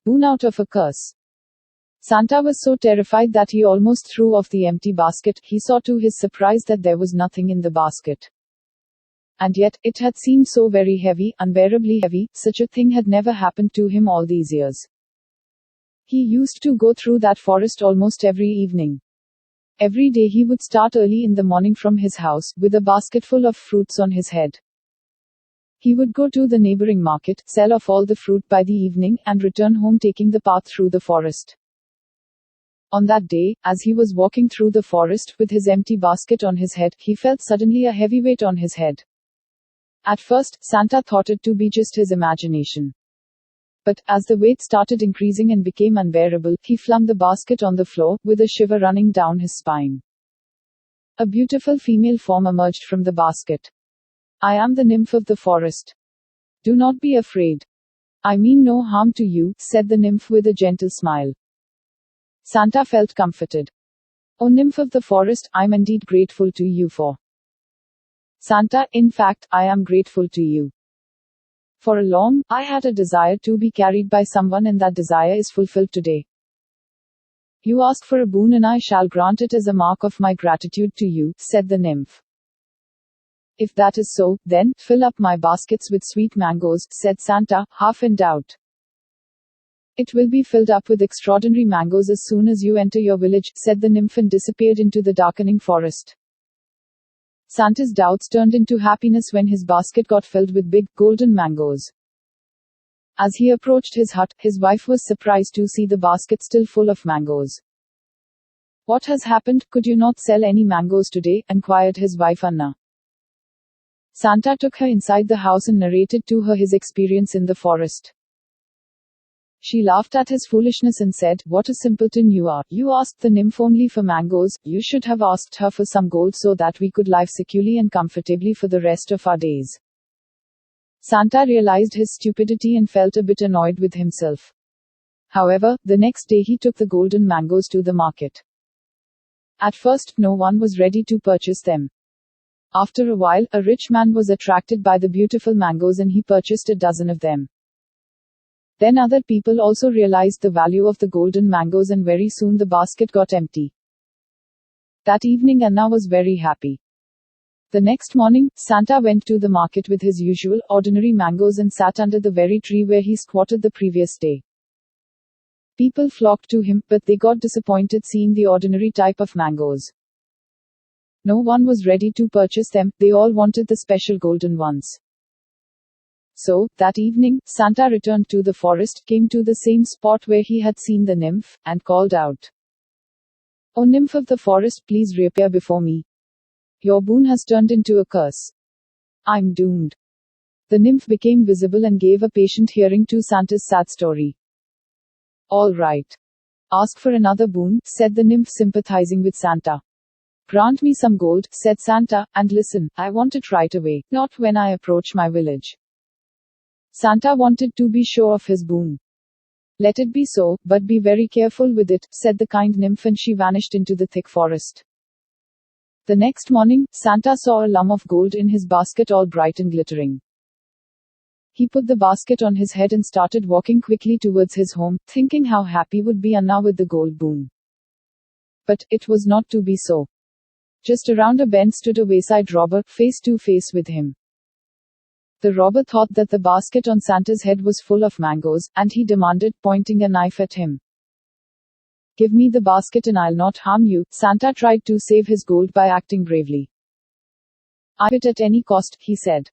Boon out of a curse. Santa was so terrified that he almost threw off the empty basket. He saw to his surprise that there was nothing in the basket. And yet, it had seemed so very heavy, unbearably heavy. Such a thing had never happened to him all these years. He used to go through that forest almost every evening. Every day he would start early in the morning from his house, with a basketful of fruits on his head. He would go to the neighboring market, sell off all the fruit by the evening, and return home taking the path through the forest. On that day, as he was walking through the forest with his empty basket on his head, he felt suddenly a heavy weight on his head. At first, Santa thought it to be just his imagination. But, as the weight started increasing and became unbearable, he flung the basket on the floor, with a shiver running down his spine. A beautiful female form emerged from the basket. "I am the nymph of the forest. Do not be afraid. I mean no harm to you," said the nymph with a gentle smile. Santa felt comforted. "O nymph of the forest, I'm indeed grateful to you for." "Santa, in fact, I am grateful to you. For long, I had a desire to be carried by someone, and that desire is fulfilled today. You ask for a boon and I shall grant it as a mark of my gratitude to you," said the nymph. "If that is so, then, fill up my baskets with sweet mangoes," said Santa, half in doubt. "It will be filled up with extraordinary mangoes as soon as you enter your village," said the nymph and disappeared into the darkening forest. Santa's doubts turned into happiness when his basket got filled with big, golden mangoes. As he approached his hut, his wife was surprised to see the basket still full of mangoes. "What has happened? Could you not sell any mangoes today?" inquired his wife Anna. Santa took her inside the house and narrated to her his experience in the forest. She laughed at his foolishness and said, "What a simpleton you are. You asked the nymph only for mangoes. You should have asked her for some gold so that we could live securely and comfortably for the rest of our days." Santa realized his stupidity and felt a bit annoyed with himself. However, the next day he took the golden mangoes to the market. At first, no one was ready to purchase them. After a while, a rich man was attracted by the beautiful mangoes and he purchased a dozen of them. Then other people also realized the value of the golden mangoes, and very soon the basket got empty. That evening Anna was very happy. The next morning, Santa went to the market with his usual, ordinary mangoes and sat under the very tree where he squatted the previous day. People flocked to him, but they got disappointed seeing the ordinary type of mangoes. No one was ready to purchase them, they all wanted the special golden ones. So, that evening, Santa returned to the forest, came to the same spot where he had seen the nymph, and called out, "O nymph of the forest, please reappear before me. Your boon has turned into a curse. I'm doomed." The nymph became visible and gave a patient hearing to Santa's sad story. "All right. Ask for another boon," said the nymph, sympathizing with Santa. "Grant me some gold," said Santa, "and listen, I want it right away, not when I approach my village." Santa wanted to be sure of his boon. "Let it be so, but be very careful with it," said the kind nymph, and she vanished into the thick forest. The next morning, Santa saw a lump of gold in his basket, all bright and glittering. He put the basket on his head and started walking quickly towards his home, thinking how happy would be Anna with the gold boon. But, it was not to be so. Just around a bend stood a wayside robber, face to face with him. The robber thought that the basket on Santa's head was full of mangoes, and he demanded, pointing a knife at him. "Give me the basket and I'll not harm you." Santa tried to save his gold by acting bravely. "I will at any cost," he said.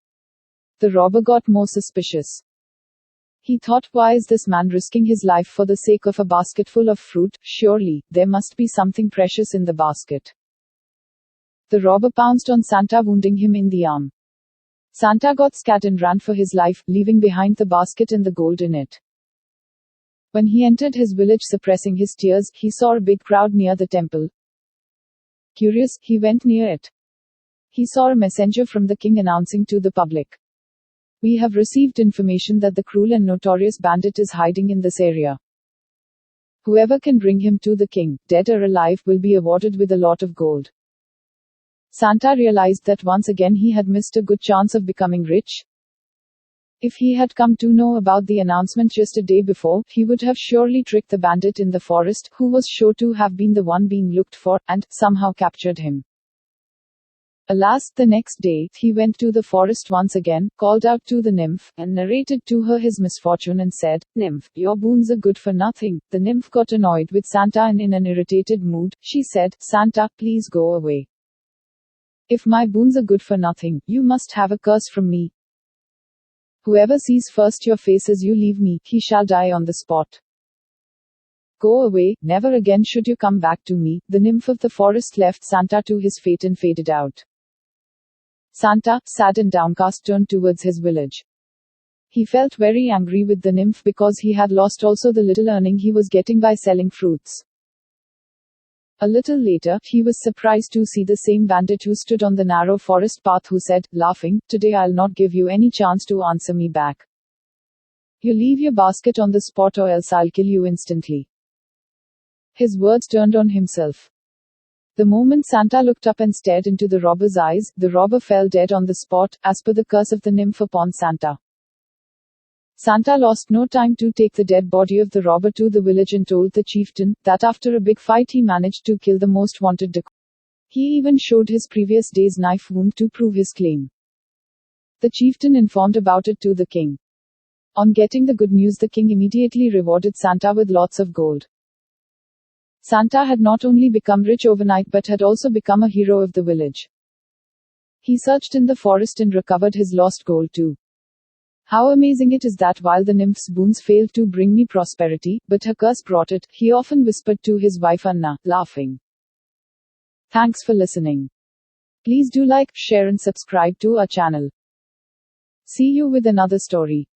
The robber got more suspicious. He thought, why is this man risking his life for the sake of a basketful of fruit? Surely, there must be something precious in the basket. The robber pounced on Santa, wounding him in the arm. Santa got scared and ran for his life, leaving behind the basket and the gold in it. When he entered his village suppressing his tears, he saw a big crowd near the temple. Curious, he went near it. He saw a messenger from the king announcing to the public, "We have received information that the cruel and notorious bandit is hiding in this area. Whoever can bring him to the king, dead or alive, will be awarded with a lot of gold." Santa realized that once again he had missed a good chance of becoming rich. If he had come to know about the announcement just a day before, he would have surely tricked the bandit in the forest, who was sure to have been the one being looked for, and somehow captured him. Alas, the next day, he went to the forest once again, called out to the nymph, and narrated to her his misfortune and said, "Nymph, your boons are good for nothing." The nymph got annoyed with Santa and in an irritated mood, she said, "Santa, please go away. If my boons are good for nothing, you must have a curse from me. Whoever sees first your face as you leave me, he shall die on the spot. Go away, never again should you come back to me." The nymph of the forest left Santa to his fate and faded out. Santa, sad and downcast, turned towards his village. He felt very angry with the nymph because he had lost also the little earning he was getting by selling fruits. A little later, he was surprised to see the same bandit who stood on the narrow forest path, who said, laughing, "Today I'll not give you any chance to answer me back. You leave your basket on the spot or else I'll kill you instantly." His words turned on himself. The moment Santa looked up and stared into the robber's eyes, the robber fell dead on the spot, as per the curse of the nymph upon Santa. Santa lost no time to take the dead body of the robber to the village and told the chieftain that after a big fight he managed to kill the most wanted dacoit. He even showed his previous day's knife wound to prove his claim. The chieftain informed about it to the king. On getting the good news, the king immediately rewarded Santa with lots of gold. Santa had not only become rich overnight but had also become a hero of the village. He searched in the forest and recovered his lost gold too. How amazing it is that while the nymph's boons failed to bring me prosperity, but her curse brought it, he often whispered to his wife Anna, laughing. Thanks for listening. Please do like, share and subscribe to our channel. See you with another story.